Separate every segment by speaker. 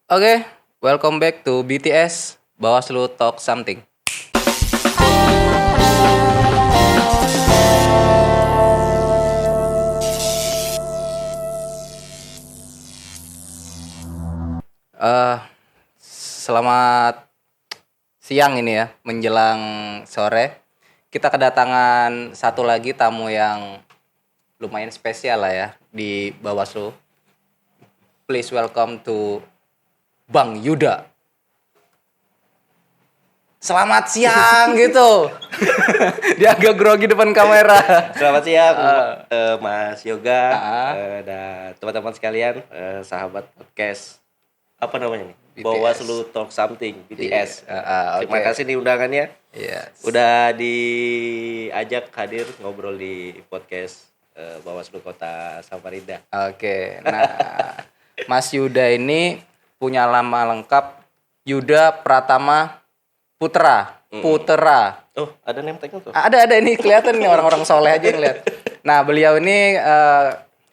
Speaker 1: Oke, welcome back to BTS Bawaslu Talk Something. Selamat siang ini ya, menjelang sore. Kita kedatangan satu lagi tamu yang lumayan spesial lah ya di Bawaslu. Please welcome to Bang Yuda. Selamat siang gitu. Dia agak grogi depan kamera.
Speaker 2: Selamat siang, Mas Yoga
Speaker 1: Ah.
Speaker 2: dan teman-teman sekalian, sahabat podcast. Apa namanya nih?
Speaker 1: BTS.
Speaker 2: Bawaslu Talk Something, BTS. Terima
Speaker 1: Oke.
Speaker 2: kasih nih undangannya.
Speaker 1: Yes.
Speaker 2: Udah diajak hadir ngobrol di podcast Bawaslu Kota Samarinda.
Speaker 1: Oke. Nah, Mas Yuda ini punya nama lengkap Yuda Pratama Putra. Putera.
Speaker 2: Oh, ada name tag-nya tuh.
Speaker 1: Ada ini kelihatan nih orang-orang soleh aja ngeliat. Nah, beliau ini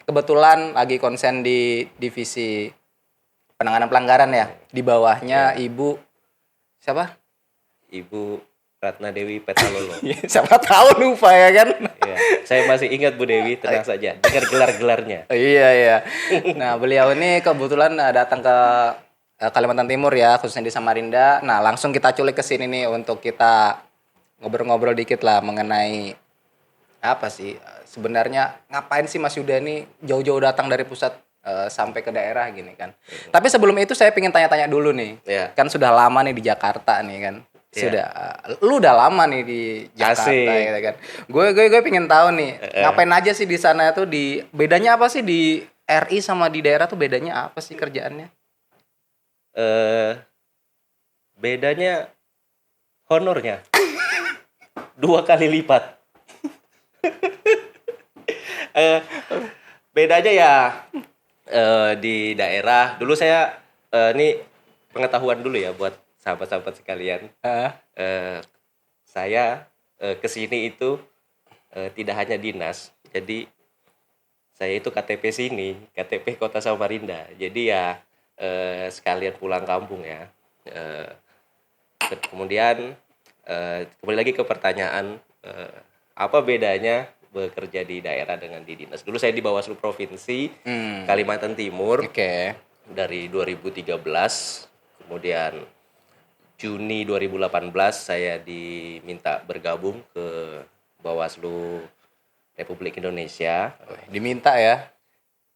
Speaker 1: kebetulan lagi konsen di divisi penanganan pelanggaran ya. Di bawahnya Ibu siapa?
Speaker 2: Ibu Ratna Dewi Petalolo.
Speaker 1: Siapa tahu lupa ya kan?
Speaker 2: Ya, saya masih ingat Bu Dewi, tenang saja. Dengar gelar-gelarnya.
Speaker 1: Iya. Nah, beliau ini kebetulan datang ke Kalimantan Timur ya, khususnya di Samarinda. Nah, langsung kita culik ke sini nih untuk kita ngobrol-ngobrol dikit lah mengenai apa sih sebenarnya ngapain sih Mas Yuda ini jauh-jauh datang dari pusat sampai ke daerah gini kan. Tapi sebelum itu saya pengen tanya-tanya dulu nih.
Speaker 2: Ya.
Speaker 1: Kan sudah lama nih di Jakarta nih kan. Sudah lu udah lama nih di Jakarta
Speaker 2: Asik.
Speaker 1: gitu kan. Gue pengen tahu nih ngapain aja sih di sana tuh di bedanya apa sih di RI sama di daerah tuh bedanya apa sih kerjaannya?
Speaker 2: Bedanya honornya 2 kali lipat. Bedanya ya di daerah. Dulu saya ini pengetahuan dulu ya buat sahabat-sahabat sekalian. Saya kesini itu tidak hanya dinas. Jadi saya itu KTP sini, KTP Kota Samarinda. Jadi ya sekalian pulang kampung ya. Kemudian kembali lagi ke pertanyaan apa bedanya bekerja di daerah dengan di dinas. Dulu saya di Bawaslu Provinsi Kalimantan Timur
Speaker 1: Oke.
Speaker 2: dari 2013, kemudian Juni 2018 saya diminta bergabung ke Bawaslu Republik Indonesia.
Speaker 1: Diminta ya.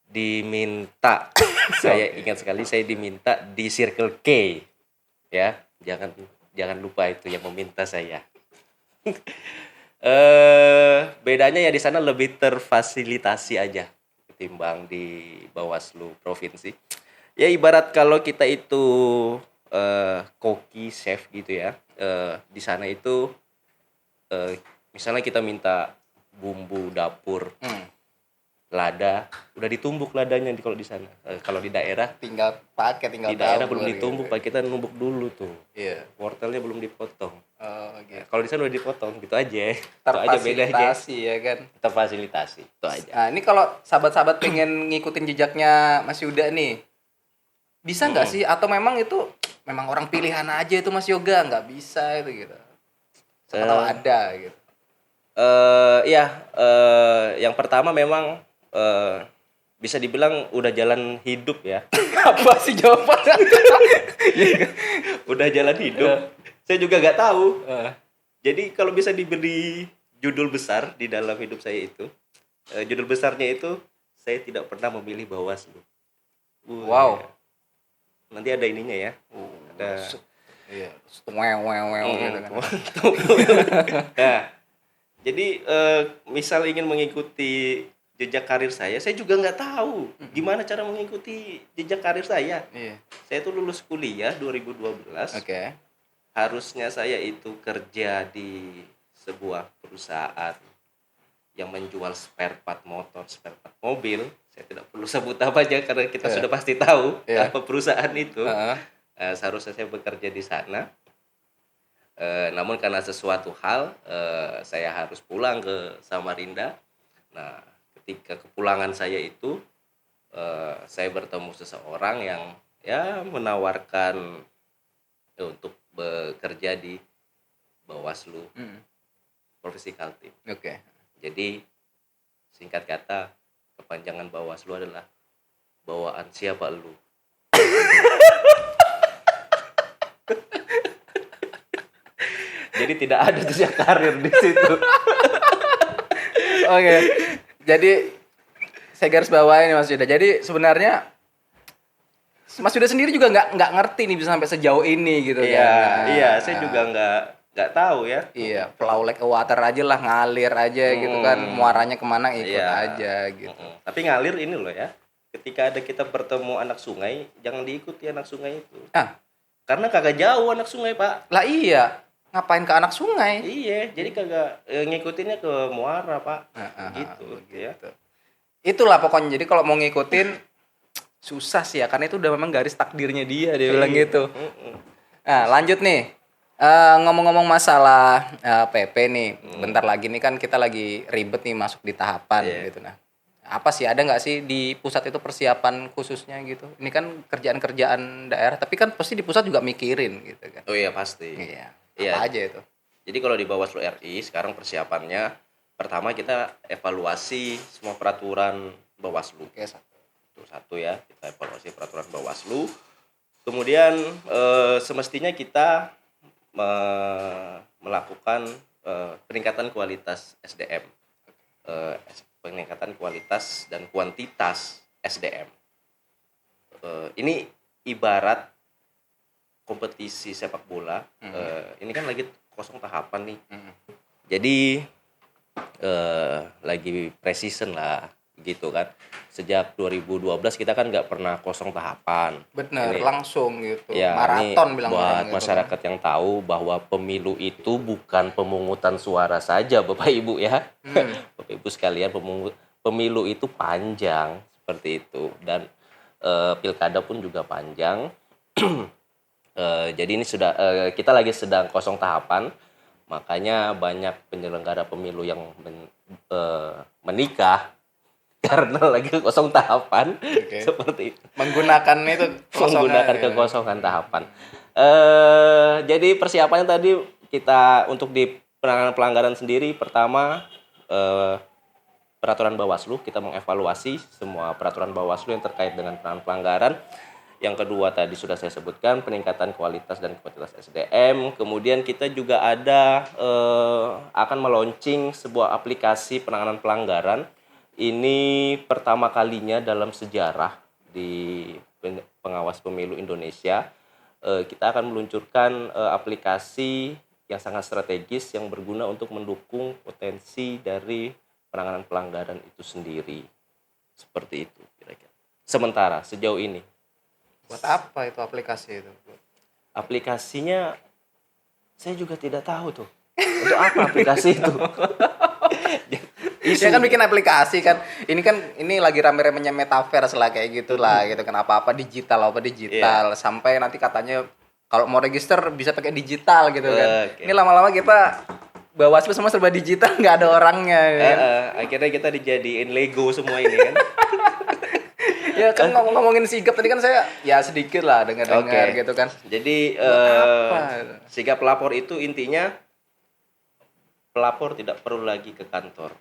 Speaker 2: Diminta, saya ingat sekali saya diminta di Circle K, ya, jangan lupa itu yang meminta saya. Bedanya ya di sana lebih terfasilitasi aja ketimbang di Bawaslu Provinsi. Ya ibarat kalau kita itu koki chef gitu ya, di sana itu misalnya kita minta bumbu dapur, lada, udah ditumbuk ladanya kalau di sana. Kalau di daerah
Speaker 1: Tinggal
Speaker 2: di daerah belum ditumbuk, Pak, kita numbuk dulu tuh.
Speaker 1: Iya.
Speaker 2: Wortelnya belum dipotong.
Speaker 1: Oh, gitu.
Speaker 2: Kalau di sana udah dipotong, gitu aja. Itu aja bedanya.
Speaker 1: Terfasilitasi ya kan.
Speaker 2: Terfasilitasi, itu aja.
Speaker 1: Nah, ini kalau sahabat-sahabat pengen ngikutin jejaknya Mas Yuda nih, bisa nggak sih? Atau memang itu memang orang pilihan aja itu Mas Yoga nggak bisa itu gitu? Atau ada gitu?
Speaker 2: Yang pertama memang bisa dibilang udah jalan hidup ya.
Speaker 1: Apa sih jawabannya?
Speaker 2: Udah jalan hidup. Saya juga nggak tahu.
Speaker 1: Eh.
Speaker 2: Jadi kalau bisa diberi judul besar di dalam hidup saya itu, judul besarnya itu saya tidak pernah memilih Bawaslu.
Speaker 1: Wow.
Speaker 2: Nanti ada ininya ya. Ada.
Speaker 1: Iya. Gitu kan.
Speaker 2: Nah, jadi misal ingin mengikuti jejak karir saya juga nggak tahu gimana cara mengikuti jejak karir saya.
Speaker 1: Iya.
Speaker 2: Saya tuh lulus kuliah 2012.
Speaker 1: Oke.
Speaker 2: Harusnya saya itu kerja di sebuah perusahaan yang menjual spare part motor, spare part mobil. Saya tidak perlu sebut namanya karena kita sudah pasti tahu apa perusahaan itu. Seharusnya saya bekerja di sana. Namun karena sesuatu hal saya harus pulang ke Samarinda. Nah, ketika kepulangan saya itu saya bertemu seseorang yang ya menawarkan untuk bekerja di Bawaslu
Speaker 1: Mm.
Speaker 2: Provinsi Kaltim.
Speaker 1: Oke.
Speaker 2: Jadi singkat kata kepanjangan Bawaslu adalah bawaan siapa lu. Jadi tidak ada jenjang karir di situ.
Speaker 1: Oke. Jadi saya garis bawahi nih Mas Yuda. Jadi sebenarnya Mas Yuda sendiri juga nggak ngerti nih bisa sampai sejauh ini gitu
Speaker 2: Iya,
Speaker 1: kan.
Speaker 2: iya, saya juga nggak tahu ya.
Speaker 1: Iya, flow like a water aja lah, ngalir aja gitu kan. Muaranya kemana ikut
Speaker 2: Iya.
Speaker 1: aja gitu.
Speaker 2: Tapi ngalir ini loh ya. Ketika ada kita bertemu anak sungai, jangan diikuti anak sungai itu.
Speaker 1: Ah,
Speaker 2: Karena kagak jauh anak sungai, Pak.
Speaker 1: lah iya. Ngapain ke anak sungai?
Speaker 2: Iya, jadi kagak ngikutinnya ke muara, Pak. Gitu ya.
Speaker 1: Gitu. Itulah pokoknya. Jadi kalau mau ngikutin susah sih ya, karena itu udah memang garis takdirnya dia bilang gitu. Nah, lanjut nih. Ngomong-ngomong masalah PP nih, bentar lagi nih kan kita lagi ribet nih masuk di tahapan gitu. Nah, apa sih, ada nggak sih di pusat itu persiapan khususnya gitu? Ini kan kerjaan-kerjaan daerah, tapi kan pasti di pusat juga mikirin gitu kan.
Speaker 2: Oh iya pasti.
Speaker 1: Iya.
Speaker 2: Iya.
Speaker 1: Apa aja itu?
Speaker 2: Jadi kalau di Bawaslu RI sekarang persiapannya pertama kita evaluasi semua peraturan Bawaslu.
Speaker 1: Oke, satu.
Speaker 2: Itu satu ya, kita evaluasi peraturan Bawaslu. Kemudian semestinya kita melakukan peningkatan kualitas SDM. Peningkatan kualitas dan kuantitas SDM. Ini ibarat kompetisi sepak bola. Ini kan lagi kosong tahapan nih. Jadi lagi pre-season lah gitu kan. Sejak 2012 kita kan nggak pernah kosong tahapan.
Speaker 1: Bener,
Speaker 2: Ini,
Speaker 1: langsung gitu.
Speaker 2: ya,
Speaker 1: Maraton
Speaker 2: ini
Speaker 1: bilang
Speaker 2: buat
Speaker 1: orang gitu.
Speaker 2: masyarakat yang tahu bahwa pemilu itu bukan pemungutan suara saja, Bapak Ibu ya. Bapak Ibu sekalian, pemilu itu panjang seperti itu, dan pilkada pun juga panjang. Jadi ini sudah kita lagi sedang kosong tahapan, makanya banyak penyelenggara pemilu yang menikah karena lagi kosong tahapan. Seperti itu.
Speaker 1: Menggunakan itu
Speaker 2: Menggunakan
Speaker 1: ya.
Speaker 2: kekosongan tahapan. Jadi persiapannya tadi kita untuk di penanganan pelanggaran sendiri, pertama peraturan Bawaslu, kita mengevaluasi semua peraturan Bawaslu yang terkait dengan penanganan pelanggaran. Yang kedua tadi sudah saya sebutkan, peningkatan kualitas dan kuantitas SDM. Kemudian kita juga ada akan meluncing sebuah aplikasi penanganan pelanggaran. Ini pertama kalinya dalam sejarah di pengawas pemilu Indonesia. Kita akan meluncurkan aplikasi yang sangat strategis yang berguna untuk mendukung potensi dari penanganan pelanggaran itu sendiri. Seperti itu kira-kira. Sementara sejauh ini.
Speaker 1: Buat apa itu aplikasi itu?
Speaker 2: Aplikasinya saya juga tidak tahu tuh. Untuk apa aplikasi itu?
Speaker 1: Dia kan bikin aplikasi kan. Ini lagi rame-ramenya metaverse lah kayak gitulah gitu kan, apa digital. Sampai nanti katanya kalau mau register bisa pakai digital gitu kan. Ini lama-lama kita Bawaslu semua serba digital, nggak ada orangnya kan.
Speaker 2: Akhirnya kita dijadiin Lego semua ini kan.
Speaker 1: Ya kan ngomongin sigap tadi kan saya ya sedikit lah dengar-dengar gitu kan.
Speaker 2: Jadi sigap pelapor itu intinya pelapor tidak perlu lagi ke kantor.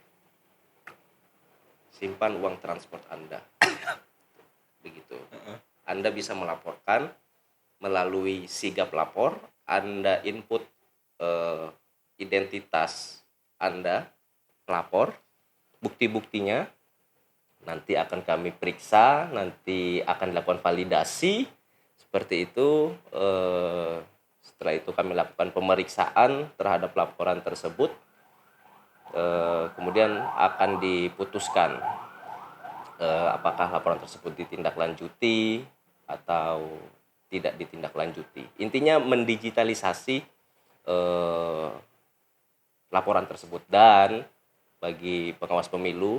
Speaker 2: Simpan uang transport Anda. Begitu. Anda bisa melaporkan melalui sigap lapor. Anda input identitas Anda pelapor, bukti-buktinya nanti akan kami periksa, nanti akan dilakukan validasi seperti itu. Setelah itu kami lakukan pemeriksaan terhadap laporan tersebut, kemudian akan diputuskan apakah laporan tersebut ditindaklanjuti atau tidak ditindaklanjuti. Intinya mendigitalisasi laporan tersebut, dan bagi pengawas pemilu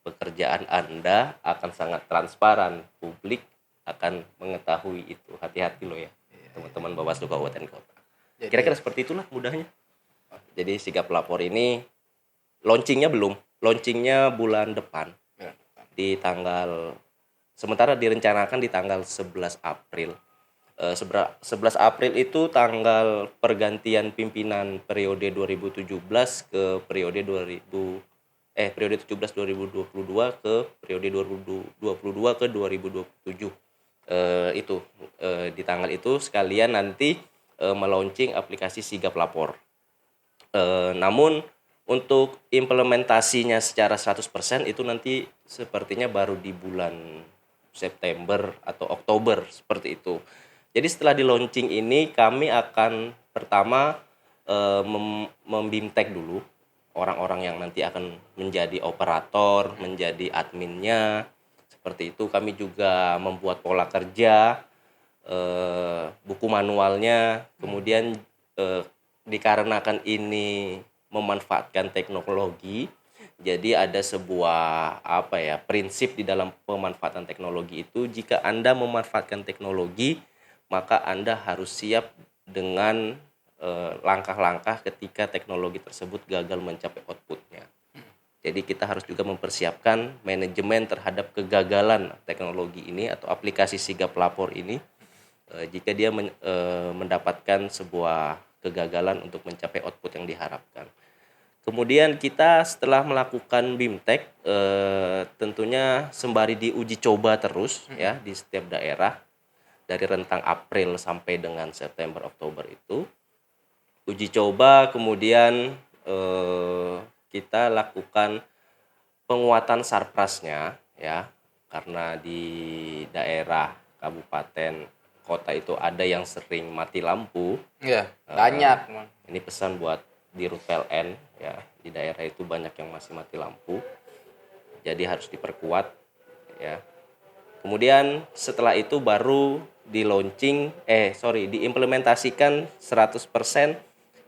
Speaker 2: pekerjaan Anda akan sangat transparan, publik akan mengetahui itu. Hati-hati loh ya, teman-teman Bawaslu Kabupaten Kota. Kira-kira seperti itulah mudahnya. Jadi sigap pelapor ini launchingnya belum, launchingnya bulan depan di tanggal Sementara direncanakan di tanggal 11 April. 11 April itu tanggal pergantian pimpinan periode 2017 ke periode 17 2022 ke periode 2022 ke 2027. Itu di tanggal itu sekalian nanti melaunching aplikasi Sigap Lapor. Namun untuk implementasinya secara 100% itu nanti sepertinya baru di bulan September atau Oktober seperti itu. Jadi setelah di launching ini kami akan pertama membimtek dulu orang-orang yang nanti akan menjadi operator, menjadi adminnya. Seperti itu kami juga membuat pola kerja, buku manualnya, kemudian dikarenakan ini memanfaatkan teknologi, jadi ada sebuah prinsip di dalam pemanfaatan teknologi itu, jika Anda memanfaatkan teknologi maka Anda harus siap dengan langkah-langkah ketika teknologi tersebut gagal mencapai outputnya. Jadi kita harus juga mempersiapkan manajemen terhadap kegagalan teknologi ini atau aplikasi Sigap Lapor ini jika dia mendapatkan sebuah kegagalan untuk mencapai output yang diharapkan. Kemudian kita setelah melakukan BIMTEK tentunya sembari diuji coba terus ya di setiap daerah dari rentang April sampai dengan September Oktober itu uji coba, kemudian kita lakukan penguatan sarprasnya ya, karena di daerah kabupaten kota itu ada yang sering mati lampu.
Speaker 1: Iya, banyak.
Speaker 2: Ini pesan buat Dirut PLN ya, di daerah itu banyak yang masih mati lampu. Jadi harus diperkuat ya. Kemudian setelah itu baru diimplementasikan 100%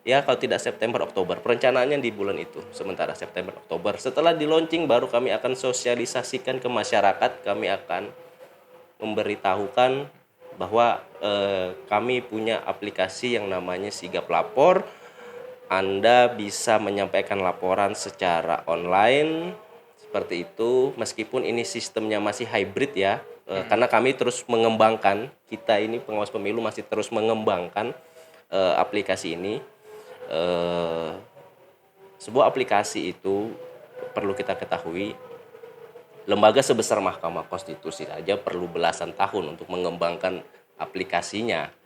Speaker 2: ya, kalau tidak September Oktober. Perencanaannya di bulan itu, sementara September Oktober. Setelah di launching baru kami akan sosialisasikan ke masyarakat, kami akan memberitahukan bahwa kami punya aplikasi yang namanya Sigap Lapor. Anda bisa menyampaikan laporan secara online seperti itu, meskipun ini sistemnya masih hybrid ya, karena kami terus mengembangkan, kita ini pengawas pemilu masih terus mengembangkan aplikasi ini. Sebuah aplikasi itu perlu kita ketahui, lembaga sebesar Mahkamah Konstitusi saja perlu belasan tahun untuk mengembangkan aplikasinya.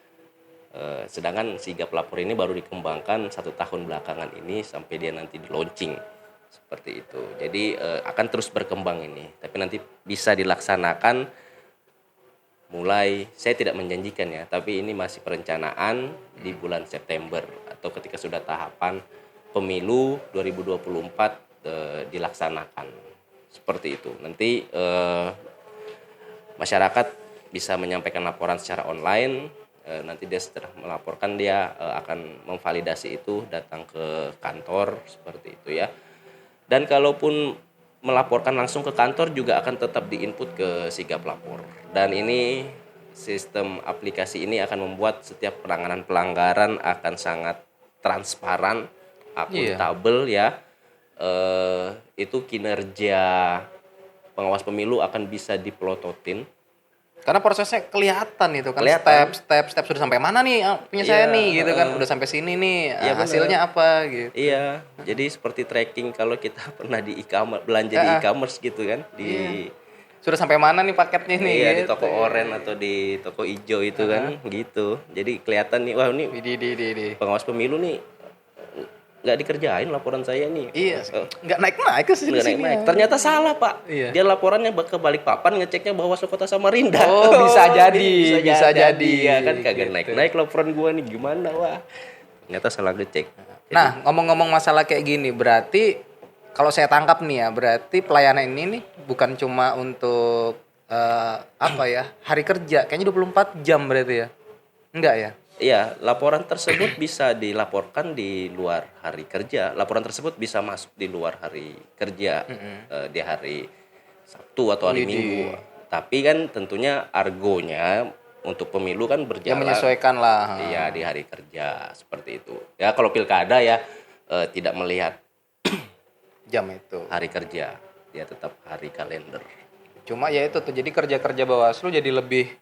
Speaker 2: Sedangkan Sigap Lapor ini baru dikembangkan 1 tahun belakangan ini sampai dia nanti di launching seperti itu. Jadi akan terus berkembang ini, tapi nanti bisa dilaksanakan mulai, saya tidak menjanjikan ya, tapi ini masih perencanaan di bulan September atau ketika sudah tahapan pemilu 2024 dilaksanakan seperti itu. Nanti masyarakat bisa menyampaikan laporan secara online. Nanti dia setelah melaporkan dia akan memvalidasi itu, datang ke kantor seperti itu ya. Dan kalaupun melaporkan langsung ke kantor juga akan tetap diinput ke Sigap Lapor. Dan ini sistem aplikasi ini akan membuat setiap penanganan pelanggaran akan sangat transparan, akuntabel ya. Itu kinerja pengawas pemilu akan bisa dipelototin.
Speaker 1: Karena prosesnya kelihatan itu kan, step sudah sampai mana nih punya saya nih gitu kan, udah sampai sini nih, hasilnya apa gitu.
Speaker 2: Iya, jadi seperti tracking kalau kita pernah di e-commerce, belanja di e-commerce gitu kan,
Speaker 1: sudah sampai mana nih paketnya nih.
Speaker 2: Iya,
Speaker 1: gitu.
Speaker 2: di toko oranye atau di toko hijau itu kan gitu. Jadi kelihatan nih, wah ini pengawas pemilu nih nggak dikerjain laporan saya nih.
Speaker 1: Iya, nggak naik ke sini.
Speaker 2: Nggak naik. Ternyata salah Pak.
Speaker 1: Iya.
Speaker 2: Dia laporannya ke Balikpapan, ngeceknya Bawaslu Kota Samarinda.
Speaker 1: Oh, bisa jadi.
Speaker 2: Ya kan kagak
Speaker 1: Gitu.
Speaker 2: naik laporan gua nih, gimana wah. Ternyata salah ngecek.
Speaker 1: Nah, ngomong-ngomong masalah kayak gini, berarti kalau saya tangkap nih ya, berarti pelayanan ini nih bukan cuma untuk hari kerja, kayaknya 24 jam berarti ya. Enggak ya?
Speaker 2: Iya, laporan tersebut bisa dilaporkan di luar hari kerja. Laporan tersebut bisa masuk di luar hari kerja, di hari Sabtu atau hari Minggu. Tapi kan tentunya argonya untuk pemilu kan berjalan.
Speaker 1: Ya menyesuaikan lah.
Speaker 2: Iya, di hari kerja seperti itu. Ya kalau pilkada ya tidak melihat
Speaker 1: jam itu.
Speaker 2: Hari kerja, dia tetap hari kalender.
Speaker 1: Cuma ya itu tuh jadi kerja-kerja Bawaslu jadi lebih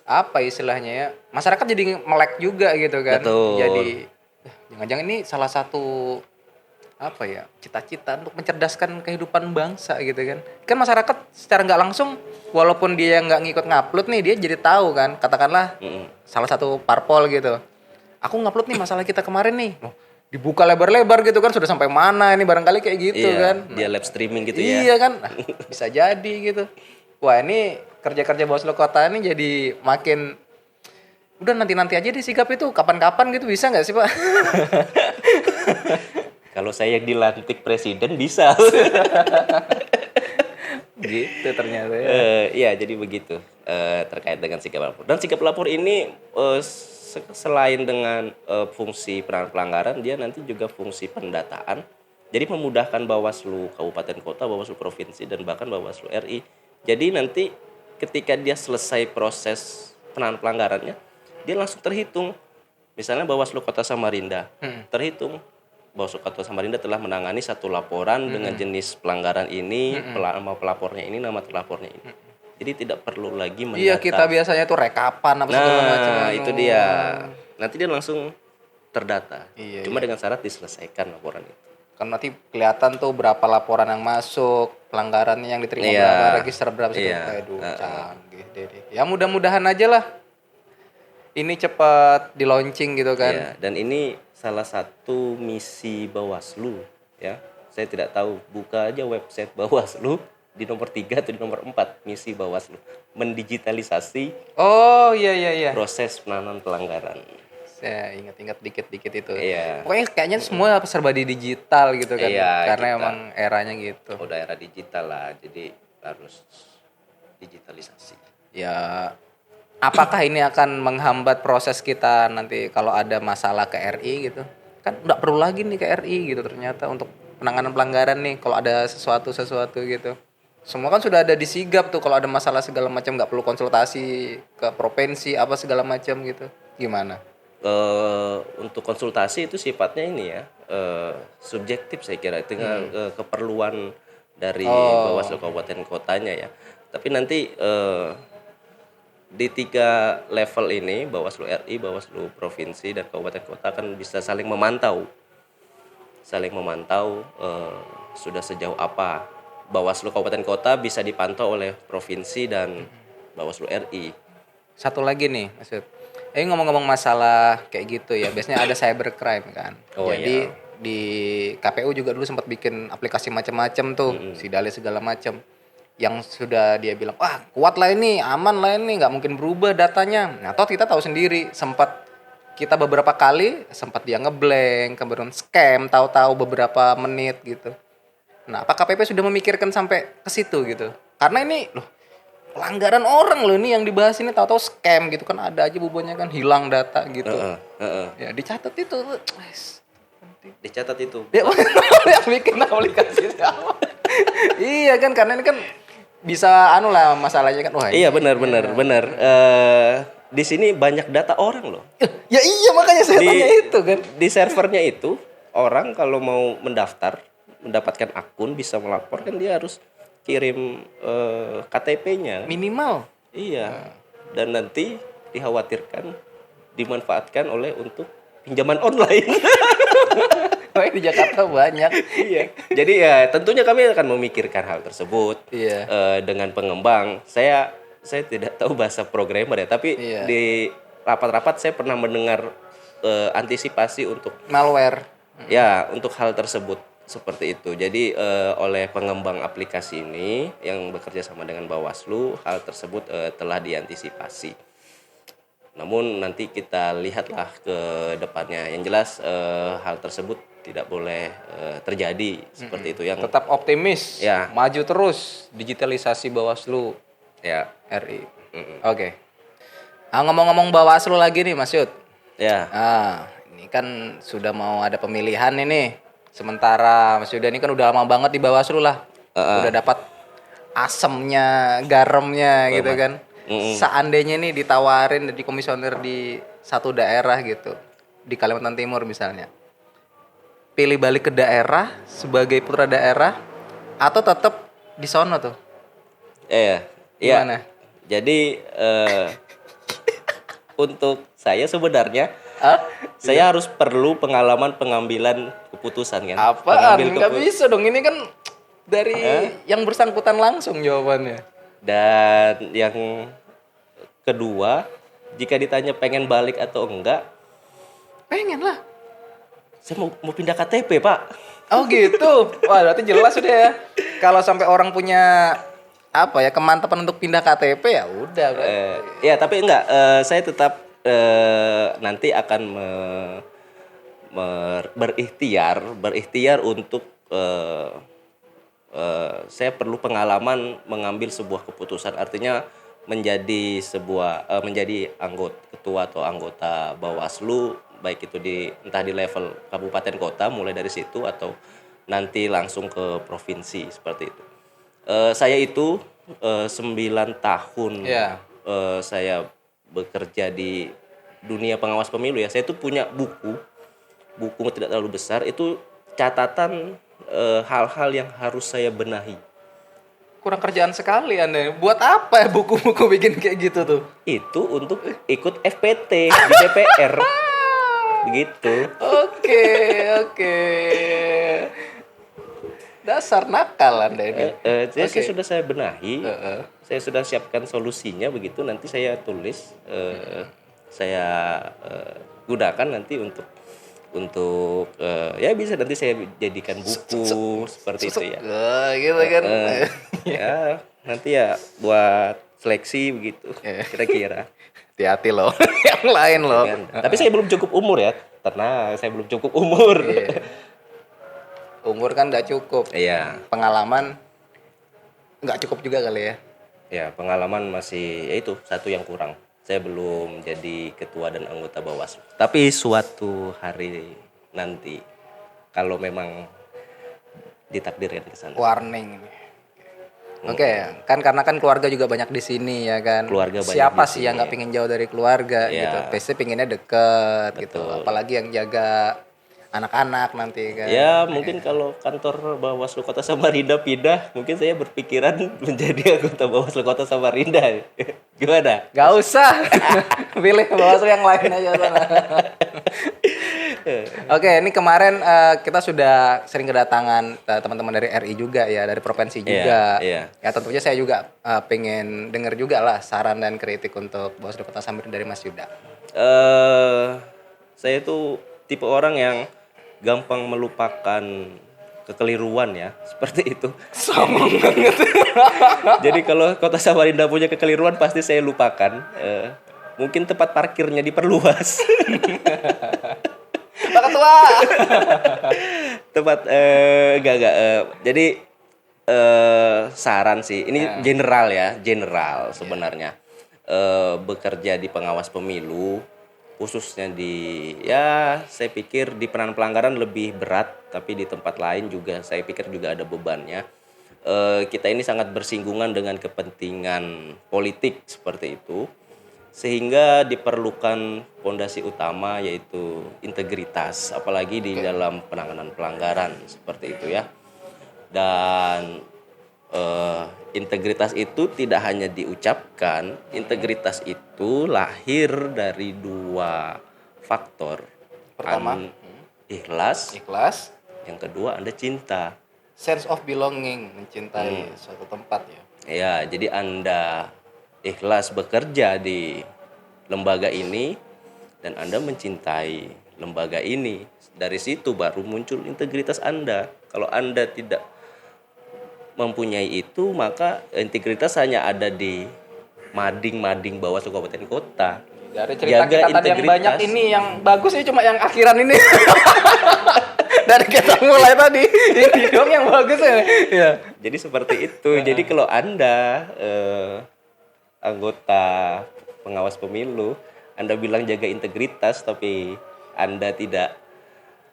Speaker 1: apa istilahnya ya? Masyarakat jadi melek juga gitu kan.
Speaker 2: Betul.
Speaker 1: Jadi jangan-jangan ini salah satu apa ya cita-cita untuk mencerdaskan kehidupan bangsa gitu kan masyarakat secara nggak langsung walaupun dia nggak ngikut ngupload nih dia jadi tahu kan katakanlah salah satu parpol gitu aku ngupload nih masalah kita kemarin nih dibuka lebar-lebar gitu kan sudah sampai mana ini barangkali kayak gitu
Speaker 2: Iya,
Speaker 1: kan
Speaker 2: dia live streaming gitu ya.
Speaker 1: iya kan nah, bisa jadi gitu wah ini kerja-kerja Bawaslu kota ini jadi makin udah nanti aja disigap itu kapan-kapan gitu bisa nggak sih Pak?
Speaker 2: Kalau saya yang dilantik presiden bisa.
Speaker 1: Gitu ternyata ya.
Speaker 2: Iya, jadi begitu terkait dengan sikap lapor. Dan sikap lapor ini selain dengan fungsi penanganan pelanggaran, dia nanti juga fungsi pendataan. Jadi memudahkan Bawaslu Kabupaten Kota, Bawaslu Provinsi, dan bahkan Bawaslu RI. Jadi nanti ketika dia selesai proses penanganan pelanggarannya, dia langsung terhitung. Misalnya Bawaslu Kota Samarinda, terhitung. Bawaslu Kota Samarinda telah menangani satu laporan dengan jenis pelanggaran ini, nama pelapornya ini, nama terlapornya ini. Jadi tidak perlu lagi mendata.
Speaker 1: Iya kita biasanya tuh rekapan apa segala macam.
Speaker 2: Nah, itu dia. Nanti dia langsung terdata.
Speaker 1: Iya,
Speaker 2: Cuma dengan syarat diselesaikan laporan itu.
Speaker 1: Kan nanti kelihatan tuh berapa laporan yang masuk, pelanggarannya yang diterima
Speaker 2: Iya.
Speaker 1: berapa, register berapa
Speaker 2: Iya.
Speaker 1: Aduh, canggih deh. Ya mudah-mudahan aja lah. Ini cepat di launching gitu kan.
Speaker 2: Iya, dan ini salah satu misi Bawaslu ya. Saya tidak tahu, buka aja website Bawaslu di nomor 3 atau di nomor 4 misi Bawaslu mendigitalisasi
Speaker 1: Oh iya.
Speaker 2: proses penanganan pelanggaran.
Speaker 1: Saya ingat-ingat dikit-dikit itu.
Speaker 2: Iya.
Speaker 1: Pokoknya kayaknya semua serba di digital gitu kan.
Speaker 2: Iya,
Speaker 1: Karena
Speaker 2: kita.
Speaker 1: emang eranya gitu.
Speaker 2: Udah era digital lah, jadi harus digitalisasi.
Speaker 1: Ya apakah ini akan menghambat proses kita nanti kalau ada masalah ke RI gitu? Kan nggak perlu lagi nih ke RI gitu ternyata untuk penanganan pelanggaran nih kalau ada sesuatu gitu. Semua kan sudah ada di sigap tuh kalau ada masalah segala macam nggak perlu konsultasi ke provinsi apa segala macam gitu. Gimana?
Speaker 2: Untuk konsultasi itu sifatnya ini ya subjektif saya kira tinggal keperluan dari Bawaslu Kabupaten Kotanya ya. Tapi nanti di 3 level ini Bawaslu RI, Bawaslu Provinsi dan Kabupaten Kota akan bisa saling memantau sudah sejauh apa Bawaslu Kabupaten Kota bisa dipantau oleh Provinsi dan Bawaslu RI.
Speaker 1: Satu lagi nih, maksud. Ngomong-ngomong masalah kayak gitu ya, biasanya ada cybercrime kan.
Speaker 2: Oh,
Speaker 1: Jadi
Speaker 2: iya.
Speaker 1: di KPU juga dulu sempat bikin aplikasi macam-macam tuh, Sidale segala macam. Yang sudah dia bilang, wah kuat lah ini, aman lah ini, nggak mungkin berubah datanya. Nah, toh kita tahu sendiri, kita beberapa kali sempat dia ngeblank, kemudian scam, tahu-tahu beberapa menit gitu. Nah, apa KPP sudah memikirkan sampai ke situ gitu? Karena ini loh pelanggaran orang loh ini yang dibahas ini tahu-tahu scam gitu kan ada aja bubunya kan hilang data gitu. Ya dicatat itu.
Speaker 2: Dicatat itu.
Speaker 1: Ya yang bikin aplikasi siapa? Iya kan karena ini kan bisa anu lah masalahnya kan wah.
Speaker 2: Iya benar. Di sini banyak data orang loh.
Speaker 1: Ya iya makanya saya tanya itu kan.
Speaker 2: Di servernya itu orang kalau mau mendapatkan akun bisa melapor kan dia harus kirim KTP-nya.
Speaker 1: Minimal.
Speaker 2: Iya. Dan nanti dikhawatirkan dimanfaatkan untuk pinjaman online.
Speaker 1: Oh, di Jakarta banyak.
Speaker 2: Iya. Jadi ya tentunya kami akan memikirkan hal tersebut.
Speaker 1: Iya.
Speaker 2: Dengan pengembang. Saya tidak tahu bahasa programmer ya, tapi
Speaker 1: Iya.
Speaker 2: di rapat-rapat saya pernah mendengar antisipasi untuk
Speaker 1: Malware.
Speaker 2: ya untuk hal tersebut seperti itu. Jadi oleh pengembang aplikasi ini yang bekerja sama dengan Bawaslu, hal tersebut telah diantisipasi. Namun nanti kita lihatlah ke depannya. Yang jelas hal tersebut tidak boleh terjadi seperti itu yang
Speaker 1: Tetap optimis.
Speaker 2: Ya.
Speaker 1: Maju terus digitalisasi Bawaslu
Speaker 2: ya
Speaker 1: RI. Oke. Ngomong-ngomong Bawaslu lagi nih Mas Yud.
Speaker 2: ya
Speaker 1: Ini kan sudah mau ada pemilihan ini. Sementara Mas Yuda ini kan udah lama banget di Bawaslu lah. Udah dapat asemnya, garamnya gitu kan. Seandainya nih ditawarin jadi komisioner di satu daerah gitu. Di Kalimantan Timur misalnya. Pilih balik ke daerah sebagai putra daerah atau tetap di sono tuh?
Speaker 2: Iya.
Speaker 1: Gimana?
Speaker 2: Jadi untuk saya sebenarnya
Speaker 1: Hah?
Speaker 2: saya harus perlu pengalaman pengambilan keputusan kan.
Speaker 1: Apaan?
Speaker 2: Pengambil
Speaker 1: Nggak bisa dong. Ini kan dari yang bersangkutan langsung jawabannya.
Speaker 2: Dan yang kedua, jika ditanya pengen balik atau enggak,
Speaker 1: Pengen lah.
Speaker 2: saya mau pindah KTP, Pak.
Speaker 1: Oh gitu. Wah, berarti jelas sudah ya. Kalau sampai orang punya apa ya kemantapan untuk pindah KTP ya udah.
Speaker 2: Ya, tapi enggak. Saya tetap nanti akan berikhtiar untuk saya perlu pengalaman mengambil sebuah keputusan. Artinya menjadi ketua atau anggota Bawaslu, baik itu entah di level kabupaten kota, mulai dari situ atau nanti langsung ke provinsi seperti itu. Saya itu 9 tahun
Speaker 1: Iya.
Speaker 2: saya bekerja di dunia pengawas pemilu ya. Saya itu punya buku tidak terlalu besar, itu catatan hal-hal yang harus saya benahi.
Speaker 1: Kurang kerjaan sekali Anda. Buat apa ya buku-buku bikin kayak gitu tuh?
Speaker 2: Itu untuk ikut FPT di DPR. Begitu.
Speaker 1: Oke. Dasar nakal Anda ini.
Speaker 2: Saya sudah saya benahi. Saya sudah siapkan solusinya begitu, nanti saya tulis, saya gunakan nanti untuk ya bisa nanti saya jadikan buku seperti itu ya.
Speaker 1: Gitu kan.
Speaker 2: Ya nanti ya buat seleksi begitu kira-kira.
Speaker 1: Hati-hati loh. Yang lain loh.
Speaker 2: Tapi saya belum cukup umur ya, tenang, saya belum cukup umur.
Speaker 1: Umur kan nggak cukup.
Speaker 2: Iya.
Speaker 1: Pengalaman nggak cukup juga kali ya.
Speaker 2: Ya, pengalaman masih ya itu satu yang kurang. Saya belum jadi ketua dan anggota Bawaslu. Tapi suatu hari nanti kalau memang ditakdirkan ke sana.
Speaker 1: Warning ini. Oke, kan karena kan keluarga juga banyak di sini ya kan.
Speaker 2: Keluarga banyak
Speaker 1: Siapa
Speaker 2: di
Speaker 1: sih
Speaker 2: sini.
Speaker 1: yang nggak pingin jauh dari keluarga
Speaker 2: Iya.
Speaker 1: gitu. Pasti pinginnya deket gitu. Apalagi yang jaga anak-anak nanti kan.
Speaker 2: Ya, mungkin kalau kantor Bawaslu Kota Samarinda pindah, mungkin saya berpikiran menjadi anggota Bawaslu Kota Samarinda. Gimana?
Speaker 1: Gak usah. Pilih Bawaslu yang lain aja sana. Oke, ini kemarin kita sudah sering kedatangan teman-teman dari RI juga ya, dari provinsi juga.
Speaker 2: Iya.
Speaker 1: Ya tentunya saya juga pengen dengar juga lah saran dan kritik untuk Bawaslu Kota Samarinda dari Mas Yuda.
Speaker 2: Saya tuh tipe orang yang gampang melupakan kekeliruan ya, seperti itu.
Speaker 1: Sama banget.
Speaker 2: Jadi kalau Kota Samarinda punya kekeliruan pasti saya lupakan. Mungkin tempat parkirnya diperluas.
Speaker 1: Pak Ketua.
Speaker 2: Tempat enggak. Jadi saran sih. Ini general sebenarnya. Bekerja di pengawas pemilu, khususnya saya pikir di penanganan pelanggaran lebih berat, tapi di tempat lain juga saya pikir juga ada bebannya. Kita ini sangat bersinggungan dengan kepentingan politik seperti itu, sehingga diperlukan fondasi utama yaitu integritas, apalagi di dalam penanganan pelanggaran seperti itu ya. Dan integritas itu tidak hanya diucapkan, integritas itu lahir dari 2 faktor.
Speaker 1: Pertama,
Speaker 2: ikhlas. Yang kedua, Anda cinta.
Speaker 1: Sense of belonging, mencintai suatu tempat ya.
Speaker 2: Ya, jadi Anda ikhlas bekerja di lembaga ini dan Anda mencintai lembaga ini. Dari situ baru muncul integritas Anda. Kalau Anda tidak mempunyai itu, maka integritas hanya ada di mading-mading Bawaslu kabupaten kota.
Speaker 1: Dari cerita
Speaker 2: Jaga
Speaker 1: kita tadi yang
Speaker 2: integritas.
Speaker 1: banyak ini, yang bagus sih cuma yang akhiran ini. Dari kita mulai tadi, ini dong yang bagus ya. Iya.
Speaker 2: Jadi seperti itu. Jadi kalau Anda anggota pengawas pemilu, Anda bilang jaga integritas tapi Anda tidak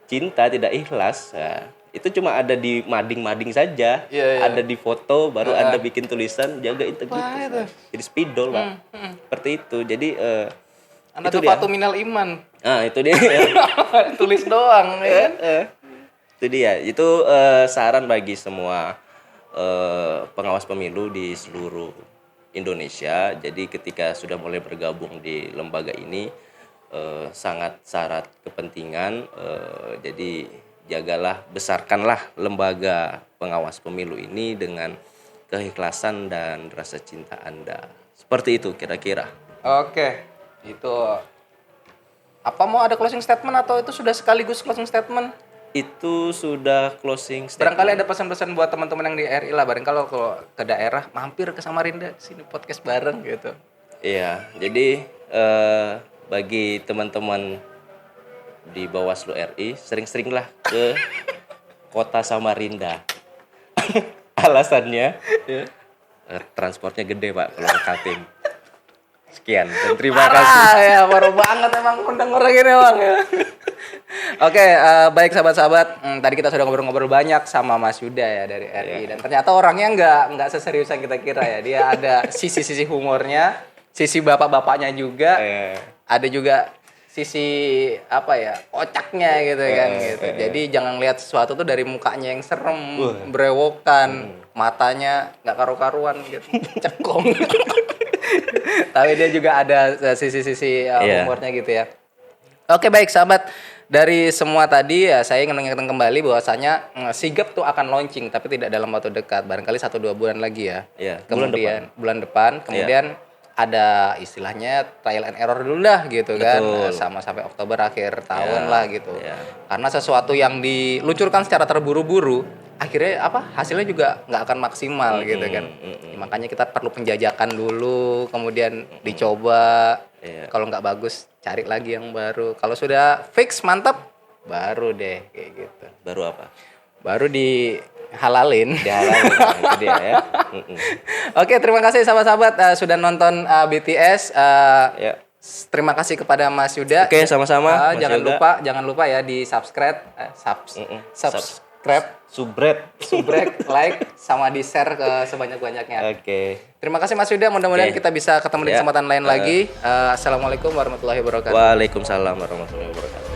Speaker 2: cinta, tidak ikhlas, nah, itu cuma ada di mading-mading saja.
Speaker 1: Iya.
Speaker 2: Ada di foto, baru Anda bikin tulisan jaga integritas.
Speaker 1: Wah, itu.
Speaker 2: Jadi spidol, Pak. Seperti itu. Jadi
Speaker 1: Anda
Speaker 2: itu
Speaker 1: tuh
Speaker 2: dia.
Speaker 1: patu minal iman.
Speaker 2: Nah, itu dia.
Speaker 1: Tulis doang ya.
Speaker 2: Itu dia. Itu saran bagi semua pengawas pemilu di seluruh Indonesia. Jadi ketika sudah mulai bergabung di lembaga ini sangat syarat kepentingan. Jadi jagalah, besarkanlah lembaga pengawas pemilu ini dengan keikhlasan dan rasa cinta Anda. Seperti itu kira-kira.
Speaker 1: Oke, itu apa mau ada closing statement atau itu sudah sekaligus closing statement?
Speaker 2: Itu sudah closing statement.
Speaker 1: Barangkali ada pesan-pesan buat teman-teman yang di RI lah, barangkali kalau ke daerah mampir ke Samarinda sini podcast bareng gitu.
Speaker 2: Iya, jadi bagi teman-teman di Bawaslu RI sering-seringlah ke kota Samarinda. Alasannya transportnya gede Pak kalau ke Kaltim. Sekian dan terima kasih.
Speaker 1: Ya, baru banget emang undang orang ini emang ya. Oke, baik sahabat-sahabat. Tadi kita sudah ngobrol-ngobrol banyak sama Mas Yuda ya dari RI dan ternyata orangnya nggak seserius yang kita kira ya. Dia ada sisi-sisi humornya, sisi bapak-bapaknya juga, ada juga sisi apa ya kocaknya gitu kan gitu. Jadi jangan lihat sesuatu tuh dari mukanya yang serem, berewokan, matanya nggak karu-karuan gitu, cekong. Tapi dia juga ada sisi-sisi humornya gitu ya. Oke baik sahabat, dari semua tadi ya saya ingin mengingatkan kembali bahwasanya Sigap tuh akan launching tapi tidak dalam waktu dekat, barangkali 1-2 bulan lagi ya. Kemudian bulan depan kemudian ada istilahnya trial and error dulu lah gitu. Betul. Kan sama sampai Oktober akhir tahun lah gitu. Karena sesuatu yang diluncurkan secara terburu-buru akhirnya hasilnya juga nggak akan maksimal gitu kan. Makanya kita perlu penjajakan dulu, kemudian dicoba. Kalau nggak bagus cari lagi yang baru. Kalau sudah fix mantap baru deh kayak gitu.
Speaker 2: Baru apa?
Speaker 1: Baru dihalalin.
Speaker 2: Itu dia ya.
Speaker 1: Oke, terima kasih sahabat-sahabat sudah nonton BTS. Terima kasih kepada Mas Yuda.
Speaker 2: Oke, sama-sama.
Speaker 1: Jangan lupa ya di subscribe, subrek, like, sama di share ke sebanyak-banyaknya.
Speaker 2: Oke.
Speaker 1: Terima kasih Mas Yuda. Mudah-mudahan kita bisa ketemu di kesempatan lain lagi. Assalamualaikum warahmatullahi wabarakatuh.
Speaker 2: Waalaikumsalam warahmatullahi wabarakatuh.